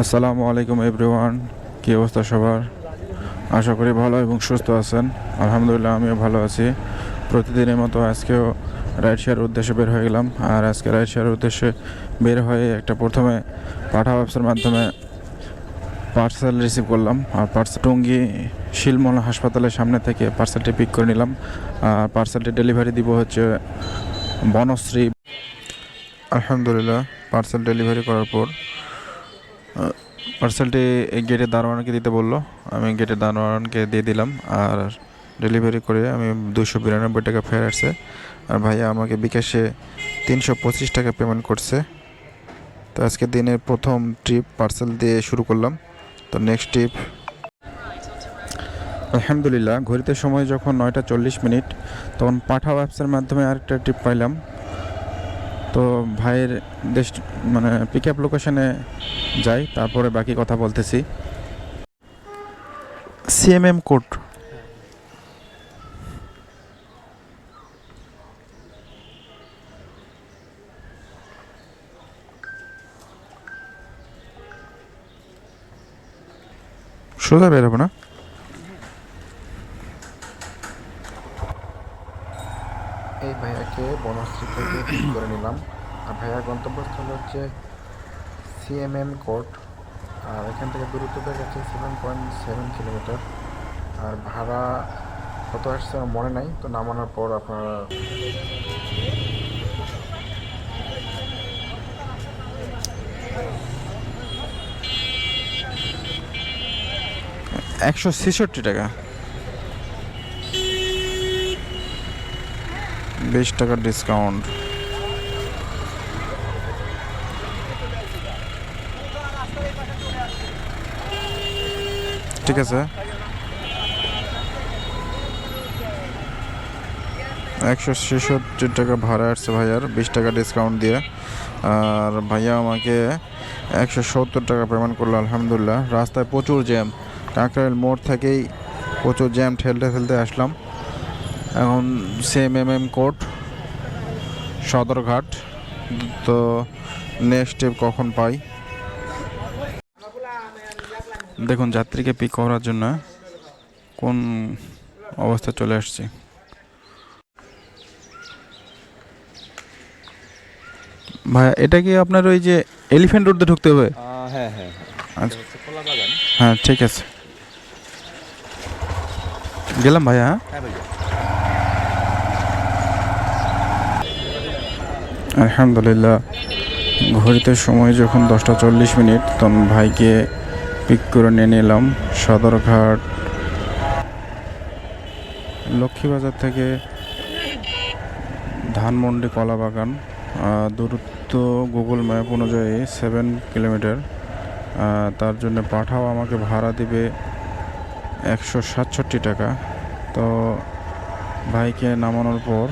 আসসালামু আলাইকুম এভরিওয়ান, কী অবস্থা সবার? আশা করি ভালো এবং সুস্থ আছেন। আলহামদুলিল্লাহ আমিও ভালো আছি। প্রতিদিনের মতো আজকেও রাইড শেয়ার উদ্দেশ্যে বের হয়ে গেলাম। আর আজকে রাইড শেয়ার উদ্দেশ্যে বের হয়ে প্রথমে পাঠা অ্যাপসের মাধ্যমে পার্সেল রিসিভ করলাম। আর পার্সেল টঙ্গী শিলমোহন হাসপাতালের সামনে থেকে পার্সেলটি পিক করে নিলাম। আর পার্সেলটি ডেলিভারি দিব হচ্ছে বনশ্রী। আলহামদুলিল্লাহ পার্সেল ডেলিভারি করার পর পার্সেলটি গেটের দারোয়ানকে দিতে বললো। আমি গেটের দারোয়ানকে দিয়ে দিলাম। আর ডেলিভারি করে আমি 292 টাকা ফেরত আসছে। আর ভাইয়া আমাকে বিকাশে 325 টাকা পেমেন্ট করছে। তো আজকে দিনের প্রথম ট্রিপ পার্সেল দিয়ে শুরু করলাম। তো নেক্সট ট্রিপ আলহামদুলিল্লাহ ঘড়িতে সময় যখন 9টা 40 মিনিট, তখন পাঠাও অ্যাপসের মাধ্যমে আরেকটা ট্রিপ পাইলাম। তো ভাইয়ের দেশ পিক আপ লোকেশনে যাই, তারপরে বাকি কথা বলতেছি। সিএমএম কোড সোজা বেরোবো না? এই ভাইয়াকে বনশ্রী থেকে পিক করে নিলাম। আর ভাইয়ার গন্তব্যস্থল হচ্ছে সিএমএম কোর্ট। আর এখান থেকে দূরত্ব দেখাচ্ছে 7.7 কিলোমিটার। আর ভাড়া কত আসছে আমার মনে নাই, তো নামানোর পর আপনারা 166 টাকা, 20 টাকার ডিসকাউন্ট। ঠিক আছে, 166 টাকা ভাড়া আসছে ভাইয়ার, 20 টাকা ডিসকাউন্ট দিয়ে। আর ভাইয়া আমাকে 170 টাকা পেমেন্ট করলো। আলহামদুলিল্লাহ। রাস্তায় প্রচুর জ্যাম, কাঁকড়াইল মোড় থেকেই প্রচুর জ্যাম, ঠেলতে ঠেলতে আসলাম। এখন সিএমএম কোর্ট সদরঘাট। তো নেক্সট স্টেপ কখন পাই? দেখুন যাত্রীকে পিক করার জন্য কোন অবস্থায় চলে আসছি। ভাই এটা কি আপনার ওই যে এলিফ্যান্ট রোড দিয়ে ঢুকতে হবে? হ্যাঁ হ্যাঁ হ্যাঁ, এটা আচ্ছা, হচ্ছে কলা বাগান। হ্যাঁ ঠিক আছে, গেলাম ভাইয়া। হ্যাঁ হ্যাঁ ভাইয়া। আলহামদুলিল্লাহ ঘড়িতে সময় যখন 10টা 40 মিনিট, তখন ভাইকে পিক করে নিয়ে নিলাম সদরঘাট। লক্ষ্মীবাজার থেকে ধানমন্ডি কলা বাগান, দূরত্ব গুগল ম্যাপ অনুযায়ী 7 কিলোমিটার। তার জন্য পাঠাও আমাকে ভাড়া দিবে 167 টাকা। তো ভাইকে নামানোর পর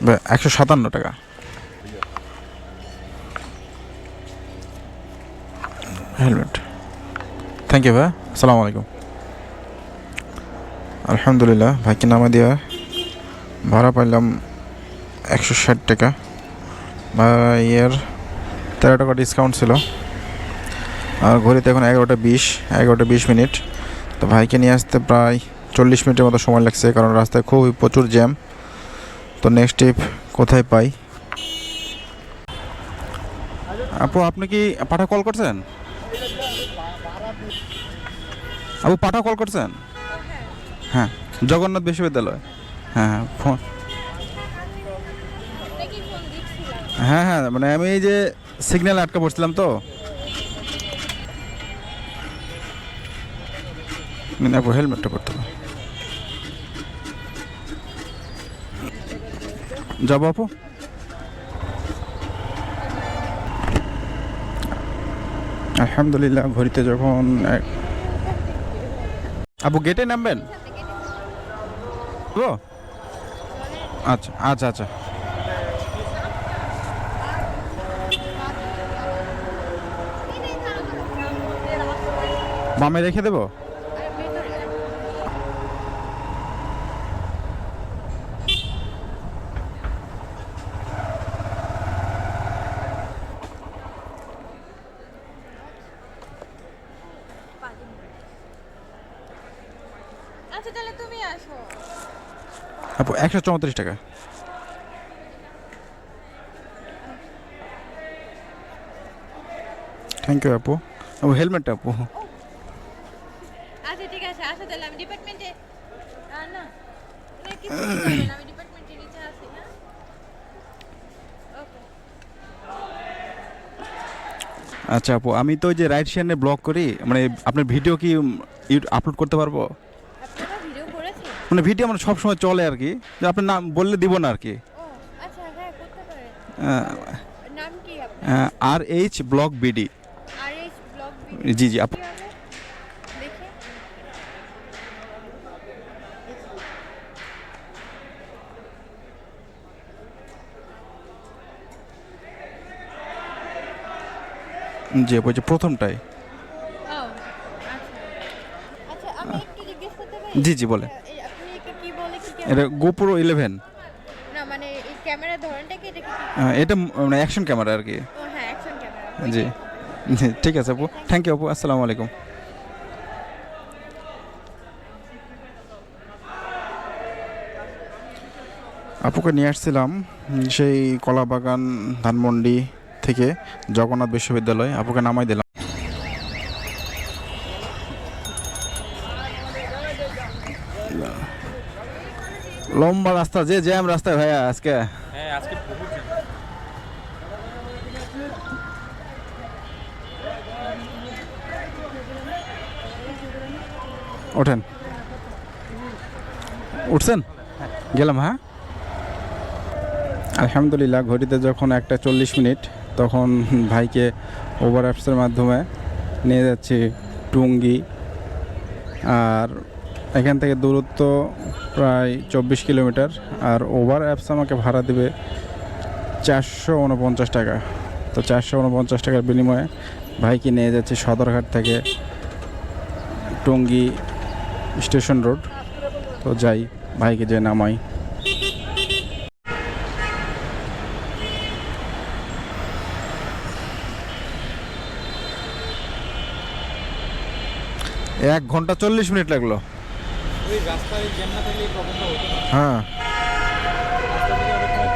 বা 157 টাকা। হেলমেট, থ্যাংক ইউ ভাই, আসসালামু আলাইকুম। আলহামদুলিল্লাহ ভাইকে নামা দিয়া ভাড়া পাইলাম 160 টাকা। ভাইয়ের 13 টাকা ডিসকাউন্ট ছিল। আর ঘড়িতে এখন 11টা 20 মিনিট। তো ভাইকে নিয়ে আসতে প্রায় 40 মিনিটের মতো সময় লাগছে, কারণ রাস্তায় খুবই প্রচুর জ্যাম। তো নেক্সট ট্রিপ কোথায় পাই? আপু আপনি কি পাঠা কল করছেন? আপু পাঠা কল করছেন? হ্যাঁ, জগন্নাথ বিশ্ববিদ্যালয়। হ্যাঁ হ্যাঁ ফোন, হ্যাঁ হ্যাঁ আমি এই যে সিগন্যাল আটকা পড়ছিলাম তো। আপু হেলমেটটা পড়তে হবে। যাবো আপু? আলহামদুলিল্লাহ ঘড়িতে যখন আপু গেটে নামবেন? ও আচ্ছা আচ্ছা আচ্ছা, বামে রেখে দেবো। আচ্ছা তাহলে তুমি আসো। আপু 134 টাকা। থ্যাংক ইউ আপু। আপু হেলমেটটা আপু। আচ্ছা ঠিক আছে, আসো তাহলে আমি ডিপার্টমেন্টে না না কিছু নিতে হবে না, আমি ডিপার্টমেন্টের নিচে আছি। হ্যাঁ ওকে। আচ্ছা আপু, আমি তো ওই যে রাইড শেয়ার নিয়ে ব্লগ করি, মানে আপনার ভিডিও কি আপলোড করতে পারবো? আপনারা ভিডিও করেছেন? মানে ভিডিও আমার সবসময় চলে আর কি, যে আপনার নাম বললে দিব না আর কি। ও আচ্ছা, হ্যাঁ করতে পারেন। নাম কি আপনার? RH blog BD. RH blog জি জি আপু। কি হবে দেখে? জি আপু, যে প্রথমটাই। ও আচ্ছা আচ্ছা, আমি একটু জিজ্ঞেস করতে পারি? জি জি বলেন। এই আপনি একে কি বলে, কি এটা ক্যামেরা? গোপ্রো 11। না মানে এই ক্যামেরার ধরনটা কি, এটা কি? এটা মানে অ্যাকশন ক্যামেরা আর কি। ও হ্যাঁ, অ্যাকশন ক্যামেরা। জি জি, ঠিক আছে আপু, থ্যাংক ইউ আপু, আসসালামু আলাইকুম। আপুকে নিয়ে আসছিলাম সেই কলাবাগান ধানমন্ডি থেকে জগন্নাথ বিশ্ববিদ্যালয়। আপুকে নামাই দিলাম। লম্বা রাস্তা, যে জ্যাম রাস্তায় ভাইয়া আজকে। হ্যাঁ আজকে বহুত জ্যাম। ওঠেন, উঠছেন? গেলাম। হ্যাঁ আলহামদুলিল্লাহ, ঘড়িতে যখন 1:40 তখন ভাইকে ওভার অ্যাপসের মাধ্যমে নিয়ে যাচ্ছি টুঙ্গি। আর এখান থেকে দূরত্ব প্রায় 24 কিলোমিটার। আর ওভার অ্যাপস আমাকে ভাড়া দেবে 449 টাকা। তো 449 টাকার বিনিময়ে ভাইকে নিয়ে যাচ্ছি সদরঘাট থেকে টুঙ্গি স্টেশন রোড। তো যাই, ভাইকে যে নামাই। এক ঘন্টা 40 মিনিট লাগলো। ওই রাস্তায় জ্যাম না থাকলে এই প্রবলেমটা হতো না। হ্যাঁ রাস্তা থেকে অনেক সময়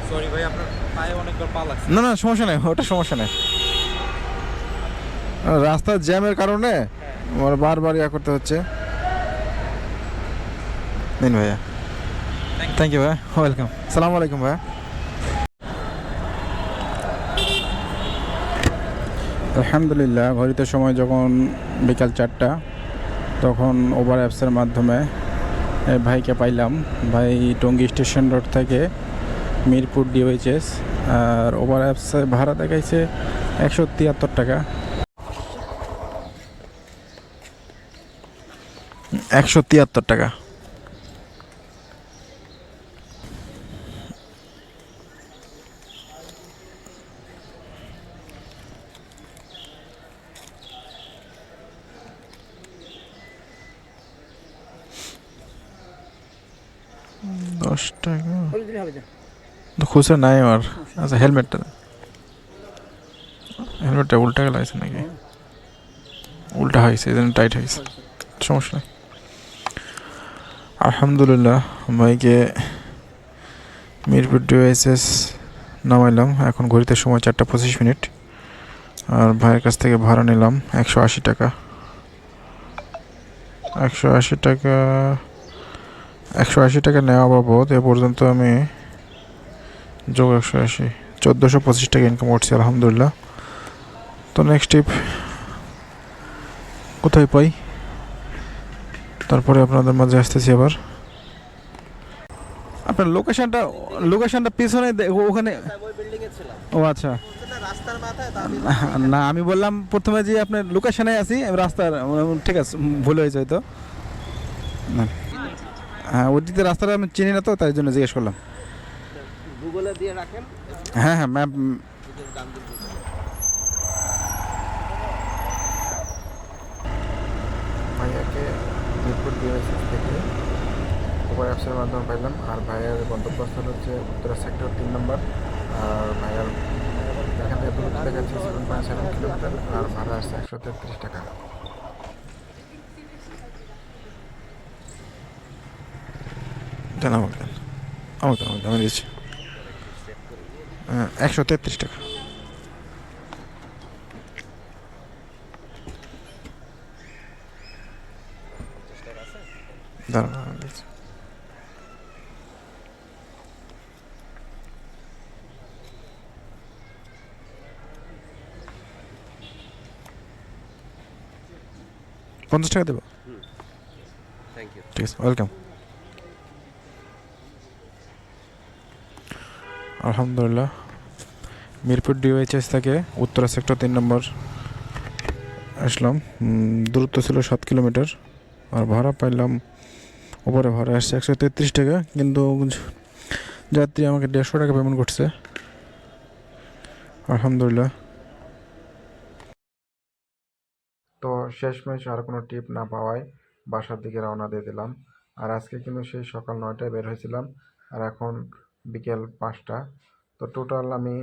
সরি ভাই, আপনার পায়ে অনেকবার পা লাগছে। না না, সমস্যা নেই, ওটা সমস্যা নেই। রাস্তার জ্যামের কারণে আমার বারবার ইয়া করতে হচ্ছে। নিন ভাইয়া, থ্যাংক ইউ ভাইয়া, ওয়েলকাম, সালামু আলাইকুম ভাইয়া। আলহামদুলিল্লাহ, ঘড়িতে সময় যখন বিকাল 4টা, তখন ওভার অ্যাপসের মাধ্যমে এই ভাইকে পাইলাম। ভাই টঙ্গী স্টেশন রোড থেকে মিরপুর ডিওএইচএস। আর ওভার অ্যাপসে ভাড়া দেখাইছে 173 টাকা। 173 টাকা। $10 তো খুচরা নাই আমার। আচ্ছা, হেলমেটটা উল্টা গেল আছে নাকি? উল্টা হয়েছে, এই জন্য টাইট হয়েছে। সমস্যা নেই। আলহামদুলিল্লাহ, ভাইকে মিরপুর ডিওএইচএস নামাইলাম। এখন ঘড়িতে সময় 4:25। আর ভাইয়ের কাছ থেকে ভাড়া নিলাম 180 টাকা। 180 টাকা 180 টাকা নেওয়া বাবদ এ পর্যন্ত আমি যোগ 180 1425 টাকা ইনকাম করছি আলহামদুলিল্লাহ। তো নেক্সট টিপ কোথায় পাই, তারপরে আপনাদের মাঝে আসতেছি আবার। আপনার লোকেশনটা পিছনে ওখানে। ও আচ্ছা, না আমি বললাম প্রথমে যে আপনার লোকেশনে আছি, রাস্তার ঠিক আছে, ভুল হয়েছে হয়তো। হ্যাঁ, ওদিকে রাস্তাটা আমি চিনি না তো, তাই জন্য জিজ্ঞেস করলাম। গুগলে দিয়ে রাখেন। হ্যাঁ হ্যাঁ ম্যাপ। ভাইয়াকে মিরপুর ডিওএইচএস থেকে ওভার অ্যাপসের মাধ্যমে পাইলাম। আর ভাইয়ার গন্তব্যস্থল হচ্ছে উত্তরা সেক্টর 3 নম্বর। আর ভাইয়ার এখান থেকে দূরত্ব দেখাচ্ছে 7.7 কিলোমিটার আর ভাড়া আসছে 133 টাকা। দেন আমাকে দেন, আমি দিচ্ছি 133 টাকা। দাঁড়ান আমি দিচ্ছি। $50 দেবো? Thank you. ঠিক আছে, ওয়েলকাম। আলহামদুলিল্লাহ মিরপুর ডিওএইচএস থেকে উত্তরা সেক্টর 3 নম্বর আসলাম। দূরত্ব ছিল 7 কিলোমিটার আর ভাড়া পাইলাম, উপরে ভাড়া আসছে 133 টাকা, কিন্তু যাত্রী আমাকে 150 টাকা পেমেন্ট করছে। আলহামদুলিল্লাহ। তো শেষমেশ আর কোনো টিপ না পাওয়ায় বাসার দিকে রওনা দিয়ে দিলাম। আর আজকে কিন্তু সেই সকাল 9টায় বের হয়েছিলাম আর এখন বিকেল 5টা। তো টোটাল আমি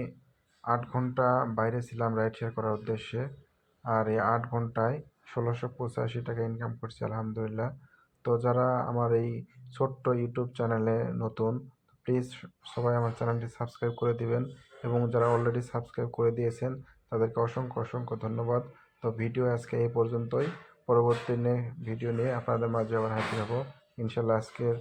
8 ঘন্টা বাইরে ছিলাম রাইড শেয়ার করার উদ্দেশ্যে। আর এই 8 ঘন্টায় 1685 টাকা ইনকাম করছি আলহামদুলিল্লাহ। তো যারা আমার এই ছোট্ট ইউটিউব চ্যানেলে নতুন, প্লিজ সবাই আমার চ্যানেলটি সাবস্ক্রাইব করে দিবেন এবং যারা অলরেডি সাবস্ক্রাইব করে দিয়েছেন তাদেরকে অসংখ্য অসংখ্য ধন্যবাদ। তো ভিডিও আজকে এই পর্যন্তই। পরবর্তী ভিডিও নিয়ে আপনাদের মাঝে আবার হাজির হব ইনশাল্লাহ। আজকের